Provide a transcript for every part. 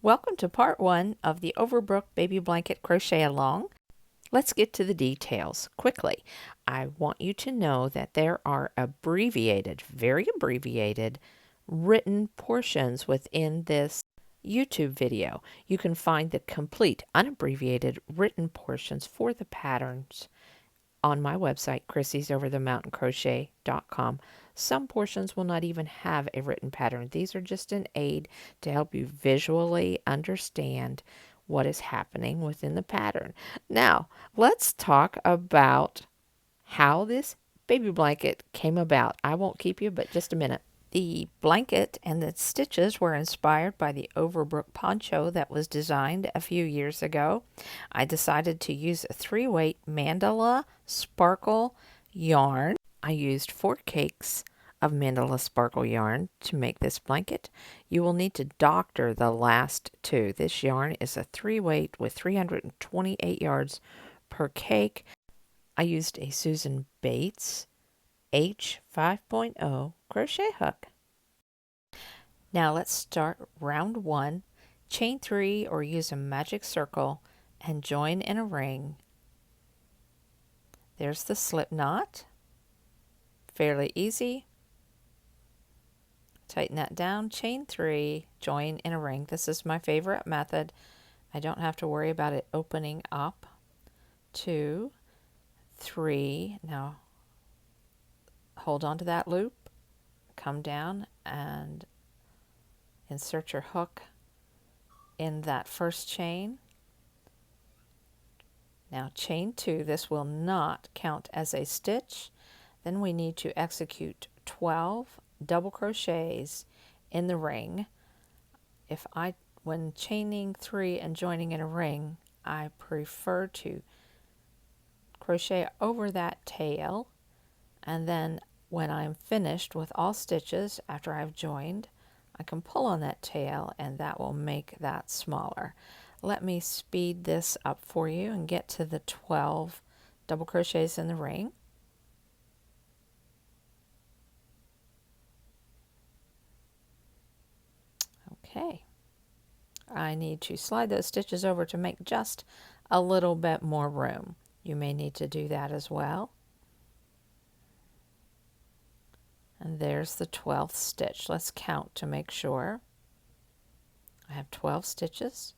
Welcome to part 1 of the Over Brook Baby Blanket Crochet Along. Let's get to the details quickly. I want you to know that there are abbreviated, very abbreviated, written portions within this YouTube video. You can find the complete, unabbreviated, written portions for the patterns on my website, Chrissy'sOverTheMountainCrochet.com. Some portions will not even have a written pattern. These are just an aid to help you visually understand what is happening within the pattern. Now, let's talk about how this baby blanket came about. I won't keep you but just a minute. The blanket and the stitches were inspired by the Over Brook poncho that was designed a few years ago. I decided to use a 3-weight Mandala Sparkle yarn. I used 4 cakes of Mandala Sparkle yarn to make this blanket. You will need to doctor the last 2. This yarn is a 3-weight with 328 yards per cake. I used a Susan Bates H 5.0 crochet hook. Now let's start round 1. Chain 3 or use a magic circle and join in a ring. There's the slip knot. Fairly easy. Tighten that down, chain 3, join in a ring. This is my favorite method. I don't have to worry about it opening up. 2, 3. Now hold on to that loop, come down and insert your hook in that first chain. Now chain 2, this will not count as a stitch. Then we need to execute 12 double crochets in the ring. When chaining 3 and joining in a ring, I prefer to crochet over that tail, and then when I'm finished with all stitches after I've joined, I can pull on that tail and that will make that smaller. Let me speed this up for you and get to the 12 double crochets in the ring. Okay, I need to slide those stitches over to make just a little bit more room. You may need to do that as well. And there's the 12th stitch. Let's count to make sure. I have 12 stitches.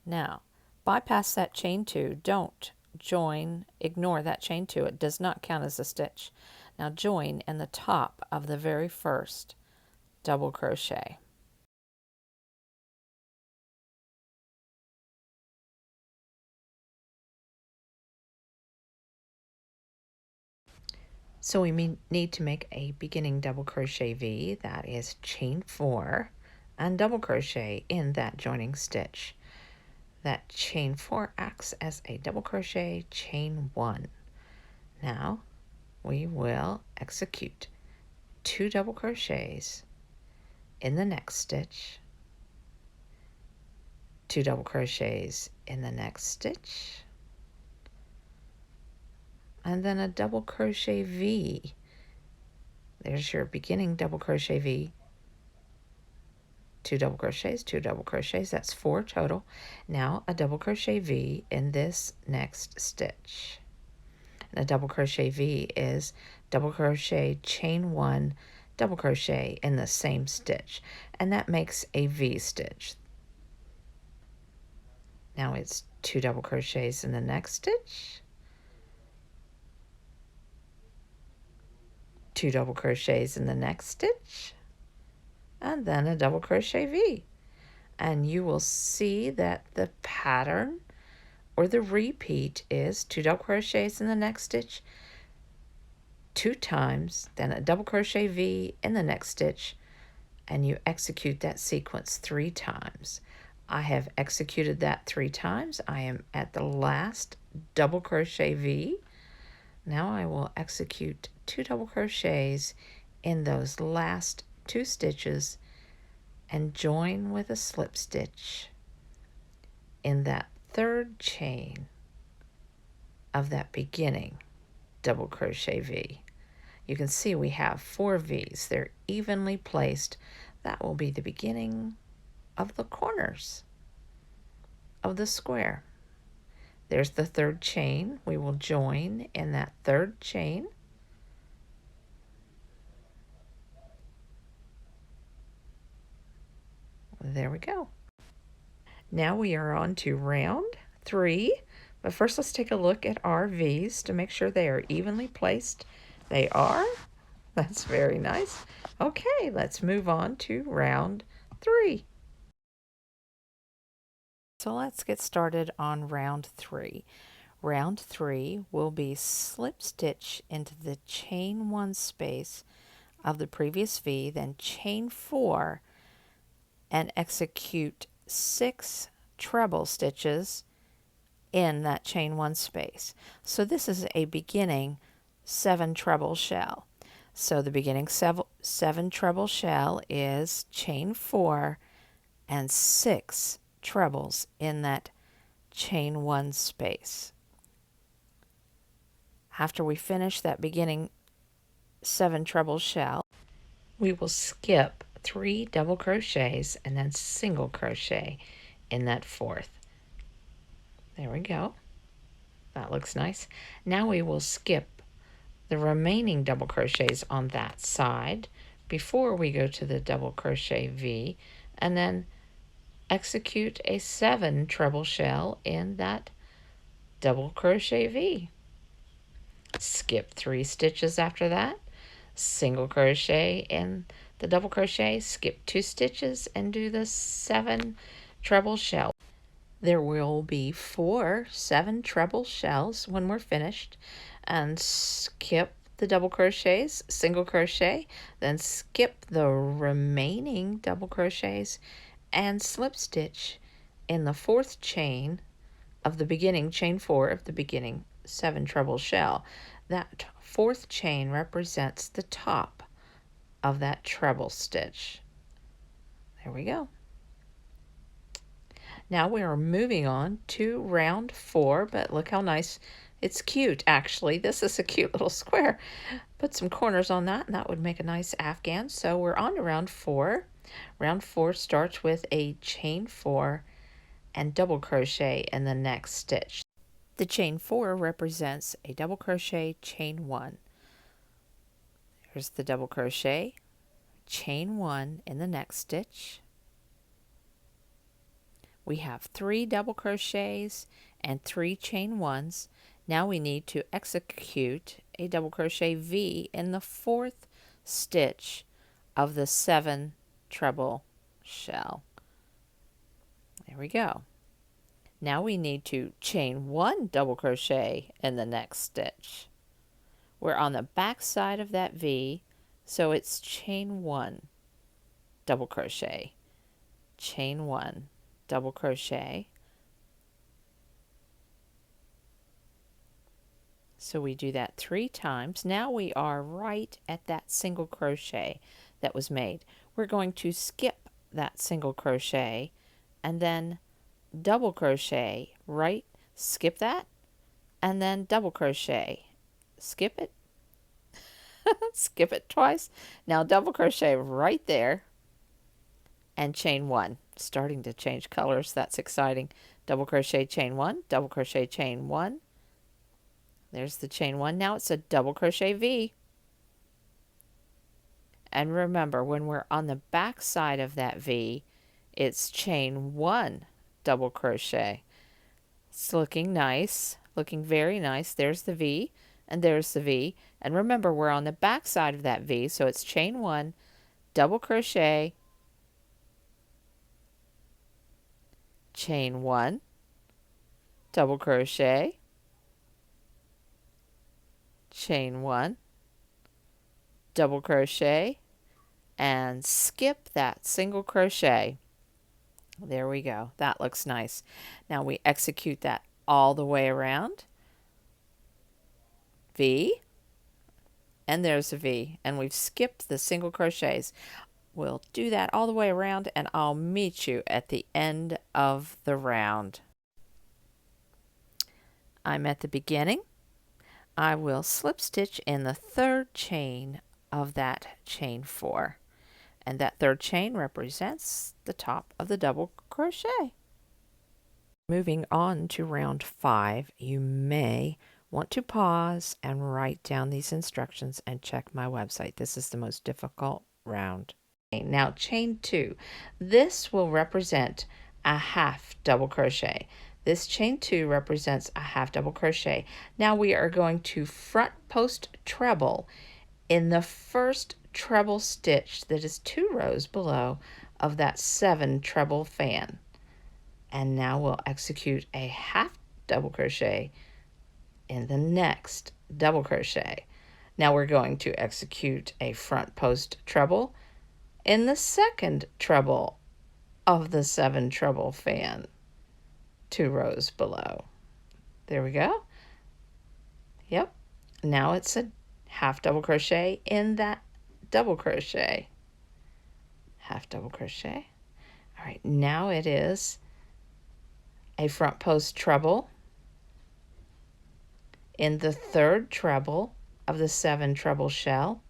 Now, bypass that chain 2. Don't join, ignore that chain 2. It does not count as a stitch. Now join in the top of the very first double crochet. So we need to make a beginning double crochet V, that is chain 4, and double crochet in that joining stitch. That chain 4 acts as a double crochet chain 1. Now we will execute 2 double crochets in the next stitch, 2 double crochets in the next stitch, and then a double crochet V. There's your beginning double crochet V. 2 double crochets, 2 double crochets, that's 4 total. Now a double crochet V in this next stitch. And a double crochet V is double crochet, chain 1, double crochet in the same stitch, and that makes a V stitch. Now it's 2 double crochets in the next stitch, 2 double crochets in the next stitch, and then a double crochet V. And you will see that the pattern or the repeat is 2 double crochets in the next stitch 2 times, then a double crochet V in the next stitch, and you execute that sequence 3 times. I have executed that 3 times. I am at the last double crochet V. Now I will execute 2 double crochets in those last 2 stitches and join with a slip stitch in that 3rd chain of that beginning double crochet V. You can see we have 4 V's. They're evenly placed. That will be the beginning of the corners. of the square. There's the third chain. We will join in that third chain. There we go. Now we are on to round 3, but first let's take a look at our V's to make sure they are evenly placed. They are. That's very nice. Okay, let's move on to round 3. So let's get started on round 3. Round 3 will be slip stitch into the chain 1 space of the previous V, then chain 4 and execute 6 treble stitches in that chain 1 space. So this is a beginning 7 treble shell. So the beginning 7 treble shell is chain 4 and 6 trebles in that chain 1 space. After we finish that beginning 7 treble shell, we will skip 3 double crochets and then single crochet in that 4th. There we go. That looks nice. Now we will skip the remaining double crochets on that side before we go to the double crochet V, and then execute a 7 treble shell in that double crochet V. Skip 3 stitches after that, single crochet in the double crochet, skip 2 stitches and do the 7 treble shell. There will be 7 treble shells when we're finished, and skip the double crochets, single crochet, then skip the remaining double crochets and slip stitch in the 4th chain of the beginning, chain 4 of the beginning 7 treble shell. That 4th chain represents the top of that treble stitch. There we go. Now we are moving on to round 4, but look how nice. It's cute, actually. This is a cute little square. Put some corners on that, and that would make a nice afghan. So we're on to round 4. Round 4 starts with a chain 4 and double crochet in the next stitch. The chain 4 represents a double crochet, chain 1. Here's the double crochet, chain 1 in the next stitch. We have 3 double crochets and 3 chain 1s. Now we need to execute a double crochet V in the 4th stitch of the 7 treble shell. There we go. Now we need to chain 1 double crochet in the next stitch. We're on the back side of that V, so it's chain 1 double crochet, chain 1 double crochet. So we do that 3 times. Now we are right at that single crochet that was made. We're going to skip that single crochet and then double crochet, right? Skip that and then double crochet. Skip it. Skip it twice. Now double crochet right there and chain 1. Starting to change colors. That's exciting. Double crochet, chain 1, double crochet, chain 1. There's the chain 1. Now it's a double crochet V. And remember, when we're on the back side of that V, it's chain 1 double crochet. It's looking nice, looking very nice. There's the V and there's the V. And remember, we're on the back side of that V, so it's chain 1 double crochet, chain 1 double crochet, chain 1 double crochet, and skip that single crochet. There we go. That looks nice. Now we execute that all the way around. V, and there's a V, and we've skipped the single crochets. We'll do that all the way around, and I'll meet you at the end of the round. I'm at the beginning. I will slip stitch in the 3rd chain of that chain 4, and that 3rd chain represents the top of the double crochet. Moving on to round 5, you may want to pause and write down these instructions and check my website. This is the most difficult round. Now chain 2. This will represent a half double crochet. This chain 2 represents a half double crochet. Now we are going to front post treble in the first treble stitch that is 2 rows below of that 7 treble fan. And now we'll execute a half double crochet in the next double crochet. Now we're going to execute a front post treble in the second treble of the 7 treble fan, 2 rows below. There we go. Yep. Now it's a half double crochet in that double crochet. Half double crochet. All right, now it is a front post treble in the third treble of the 7 treble shell,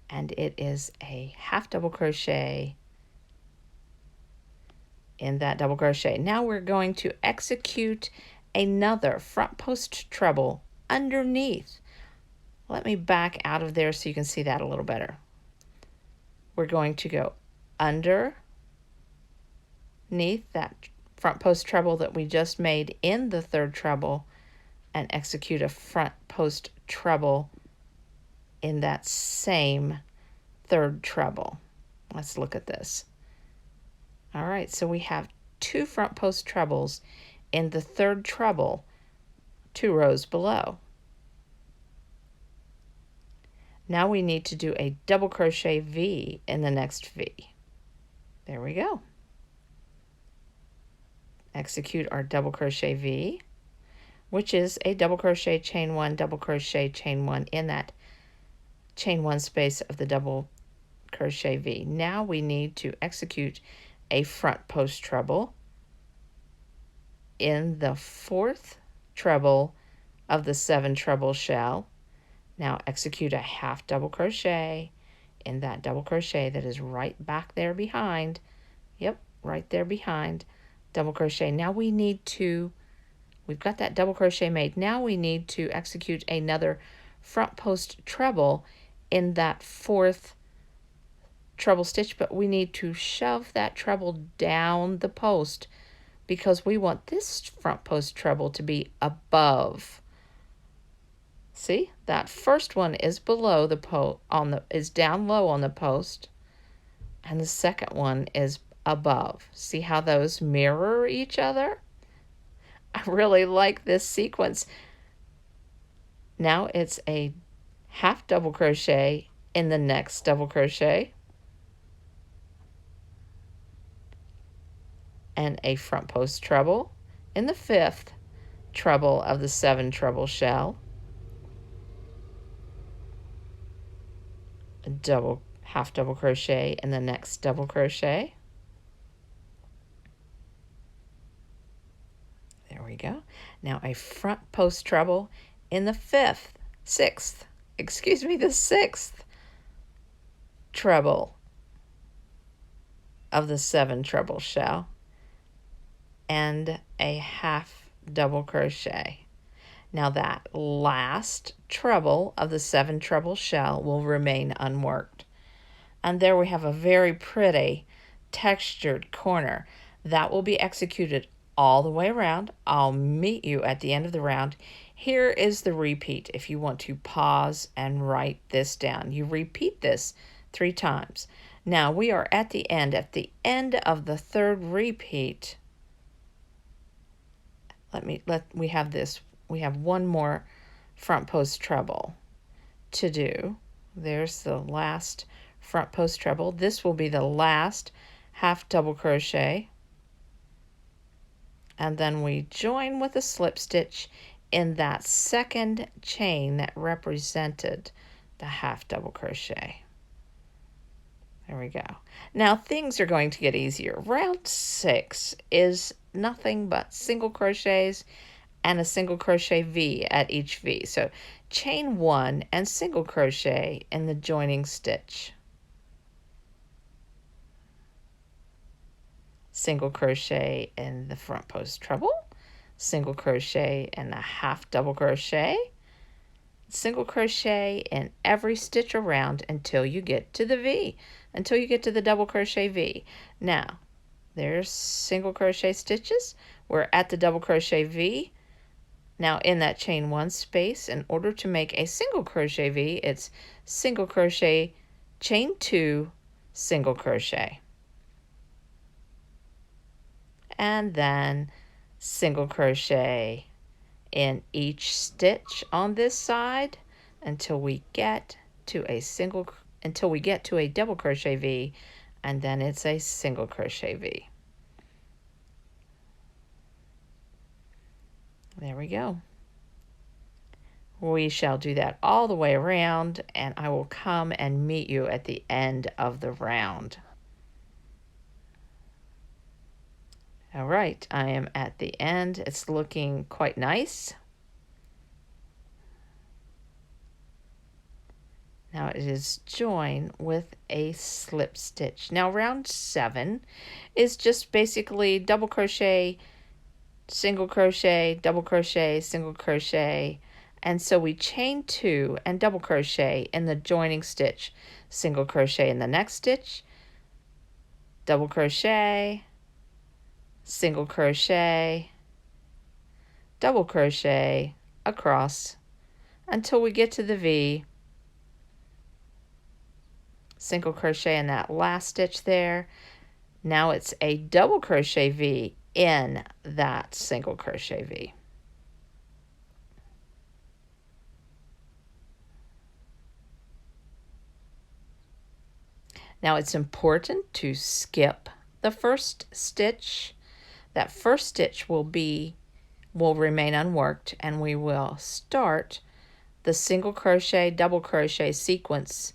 and it is a half double crochet in that double crochet. Now we're going to execute another front post treble underneath. Let me back out of there so you can see that a little better. We're going to go underneath that front post treble that we just made in the third treble and execute a front post treble in that same third treble. Let's look at this. All right, so we have 2 front post trebles in the third treble, 2 rows below. Now we need to do a double crochet V in the next V. There we go. Execute our double crochet V, which is a double crochet, chain 1, double crochet, chain 1 in that chain 1 space of the double crochet V. Now we need to execute a front post treble in the 4th treble of the 7 treble shell. Now execute a half double crochet in that double crochet that is right back there behind. Yep, right there behind. Double crochet. Now we've got that double crochet made. Now we need to execute another front post treble in that 4th treble stitch, but we need to shove that treble down the post because we want this front post treble to be above. See, that first one is below the is down low on the post, and the second one is above. See how those mirror each other? I really like this sequence. Now it's a half double crochet in the next double crochet and a front post treble in the 5th treble of the 7 treble shell, a half double crochet in the next double crochet. There we go. Now a front post treble in the 6th treble of the 7 treble shell and a half double crochet. Now that last treble of the 7 treble shell will remain unworked. And there we have a very pretty textured corner. That will be executed all the way around. I'll meet you at the end of the round. Here is the repeat if you want to pause and write this down. You repeat this 3 times. Now we are at the end of the 3rd repeat. We have one more front post treble to do. There's the last front post treble. This will be the last half double crochet, and then we join with a slip stitch in that second chain that represented the half double crochet. There we go. Now things are going to get easier. Round 6 is nothing but single crochets and a single crochet V at each V. So chain 1 and single crochet in the joining stitch. single crochet in the front post treble, single crochet in the half double crochet, single crochet in every stitch around until you get to the V, until you get to the double crochet V. Now, there's single crochet stitches. We're at the double crochet V. Now in that chain one space, in order to make a single crochet V, it's single crochet, chain two, single crochet. And then single crochet in each stitch on this side until we get to a double crochet V, and then it's a single crochet V. There we go. We shall do that all the way around, and I will come and meet you at the end of the round. All right, I am at the end. It's looking quite nice. Now it is joined with a slip stitch. Now round 7 is just basically double crochet, single crochet, double crochet, single crochet, and so we chain 2 and double crochet in the joining stitch, single crochet in the next stitch, double crochet, single crochet, double crochet across until we get to the V, single crochet in that last stitch there. Now it's a double crochet V in that single crochet V. Now it's important to skip the first stitch. That first stitch will remain unworked, and we will start the single crochet, double crochet sequence.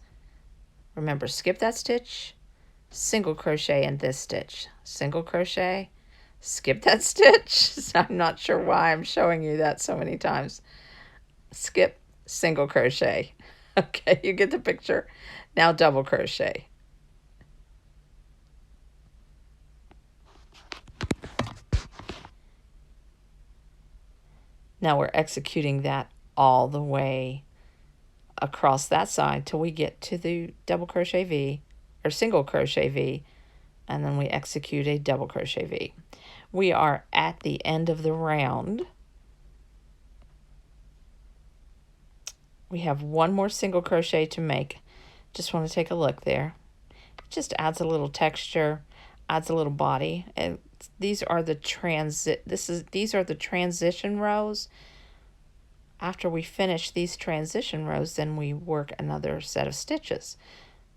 Remember, skip that stitch, single crochet in this stitch, single crochet, skip that stitch. I'm not sure why I'm showing you that so many times. Skip, single crochet. Okay, you get the picture. Now double crochet. Now we're executing that all the way across that side till we get to the double crochet V or single crochet V, and then we execute a double crochet V. We are at the end of the round. We have one more single crochet to make. Just want to take a look there. It just adds a little texture, adds a little body, and these are the transition rows. After we finish these transition rows, then we work another set of stitches.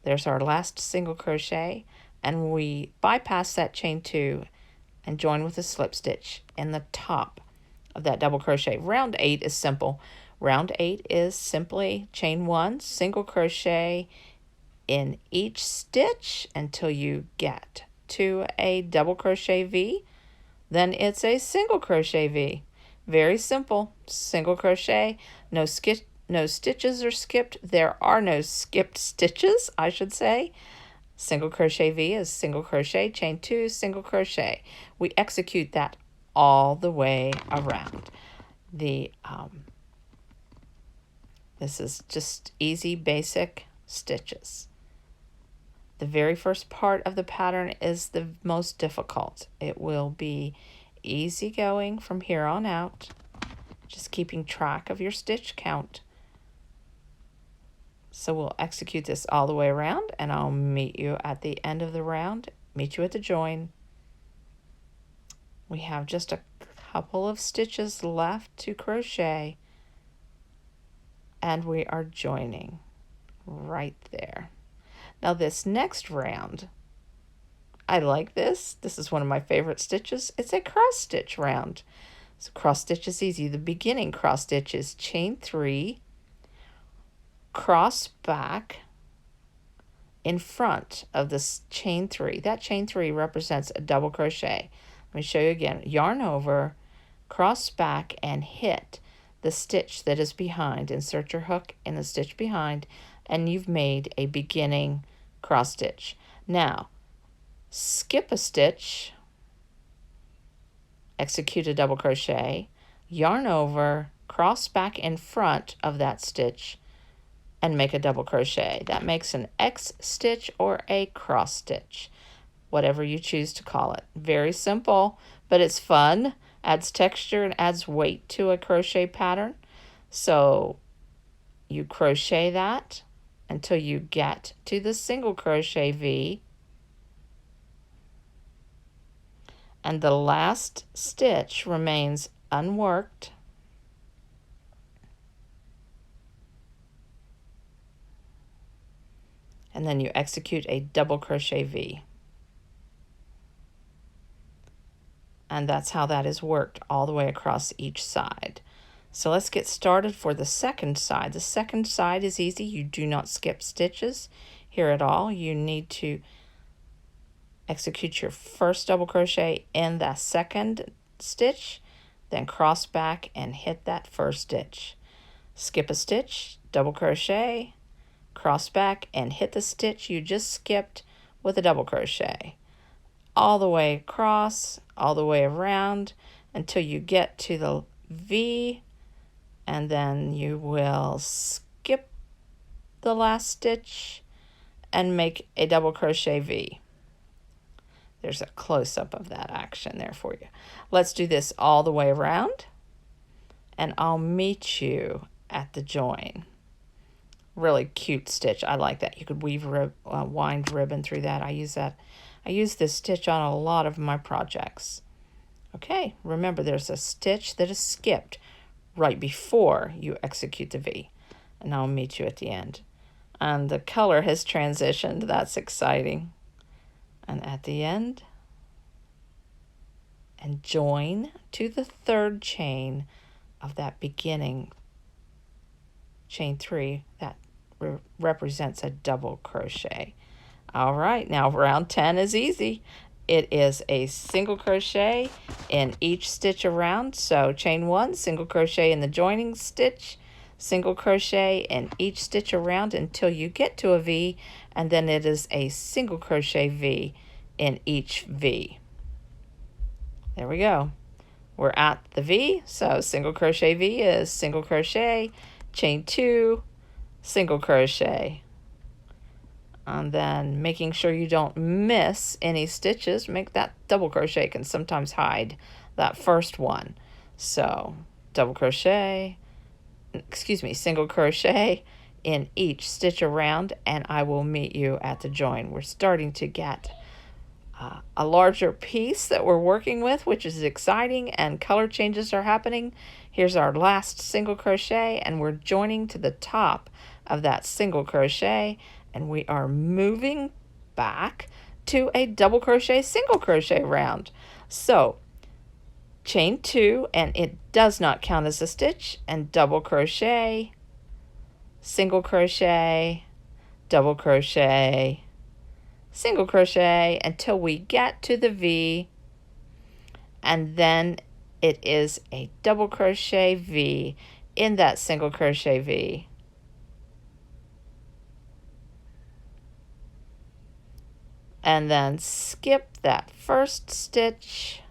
There's our last single crochet, and we bypass that chain 2 and join with a slip stitch in the top of that double crochet. Round 8 is simple. Round 8 is simply chain 1, single crochet in each stitch until you get to a double crochet V. Then it's a single crochet V. Very simple. Single crochet. No stitches are skipped. There are no skipped stitches, I should say. Single crochet V is single crochet, chain 2, single crochet. We execute that all the way around. This is just easy, basic stitches. The very first part of the pattern is the most difficult. It will be easy going from here on out, just keeping track of your stitch count. So we'll execute this all the way around, and I'll meet you at the end of the round, meet you at the join. We have just a couple of stitches left to crochet, and we are joining right there. Now this next round, I like this. This is one of my favorite stitches. It's a cross stitch round. So cross stitch is easy. The beginning cross stitch is chain 3, cross back in front of this chain 3. That chain 3 represents a double crochet. Let me show you again. Yarn over, cross back, and hit the stitch that is behind. Insert your hook in the stitch behind, and you've made a beginning cross stitch. Now, skip a stitch execute a double crochet, yarn over, cross back in front of that stitch, and make a double crochet. That makes an X stitch or a cross stitch, whatever you choose to call it. Very simple, but it's fun, adds texture and adds weight to a crochet pattern. So you crochet that until you get to the single crochet V, and the last stitch remains unworked. And then you execute a double crochet V. And that's how that is worked all the way across each side. So let's get started for the second side. The second side is easy. You do not skip stitches here at all. You need to execute your first double crochet in the second stitch, then cross back and hit that first stitch. Skip a stitch, double crochet, cross back and hit the stitch you just skipped with a double crochet. All the way across, all the way around until you get to the V, and then you will skip the last stitch and make a double crochet V. There's a close-up of that action there for you. Let's do this all the way around, and I'll meet you at the join. Really cute stitch. I like that. You could weave wind ribbon through that. I use this stitch on a lot of my projects. Okay, remember there's a stitch that is skipped right before you execute the V, and I'll meet you at the end. And the color has transitioned. That's exciting. And at the end, and join to the third chain of that beginning chain 3 that represents a double crochet. All right, now round 10 is easy. It is a single crochet in each stitch around. So chain 1, single crochet in the joining stitch, single crochet in each stitch around until you get to a V, and then it is a single crochet V in each V. There we go. We're at the V, so single crochet V is single crochet, chain 2, single crochet. And then making sure you don't miss any stitches, make that double crochet can sometimes hide that first one. So double crochet, single crochet in each stitch around, and I will meet you at the join. We're starting to get a larger piece that we're working with, which is exciting, and color changes are happening. Here's our last single crochet, and we're joining to the top of that single crochet, and we are moving back to a double crochet single crochet round. So chain 2, and it does not count as a stitch, and double crochet, single crochet, double crochet, single crochet until we get to the V, and then it is a double crochet V in that single crochet V. And then skip that first stitch,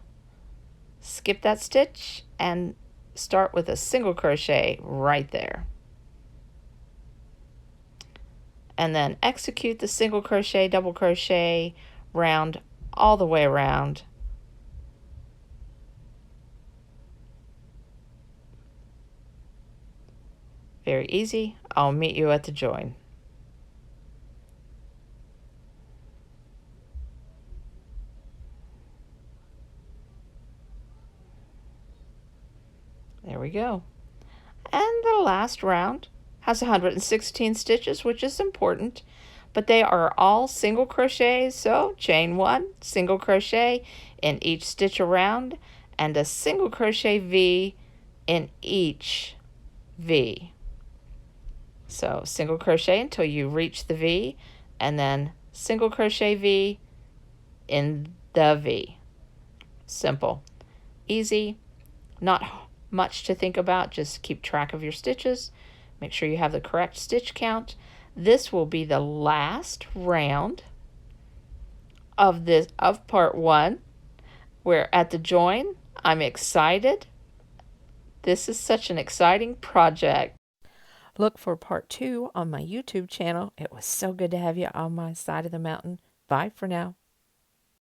skip that stitch, and start with a single crochet right there. And then execute the single crochet, double crochet round all the way around. Very easy. I'll meet you at the join. There we go. And the last round has 116 stitches, which is important, but they are all single crochets. So chain 1, single crochet in each stitch around, and a single crochet V in each V. So single crochet until you reach the V, and then single crochet V in the V. Simple, easy, not much to think about. Just keep track of your stitches. Make sure you have the correct stitch count. This will be the last round of part 1. We're at the join. I'm excited. This is such an exciting project. Look for part 2 on my YouTube channel. It was so good to have you on my side of the mountain. Bye for now.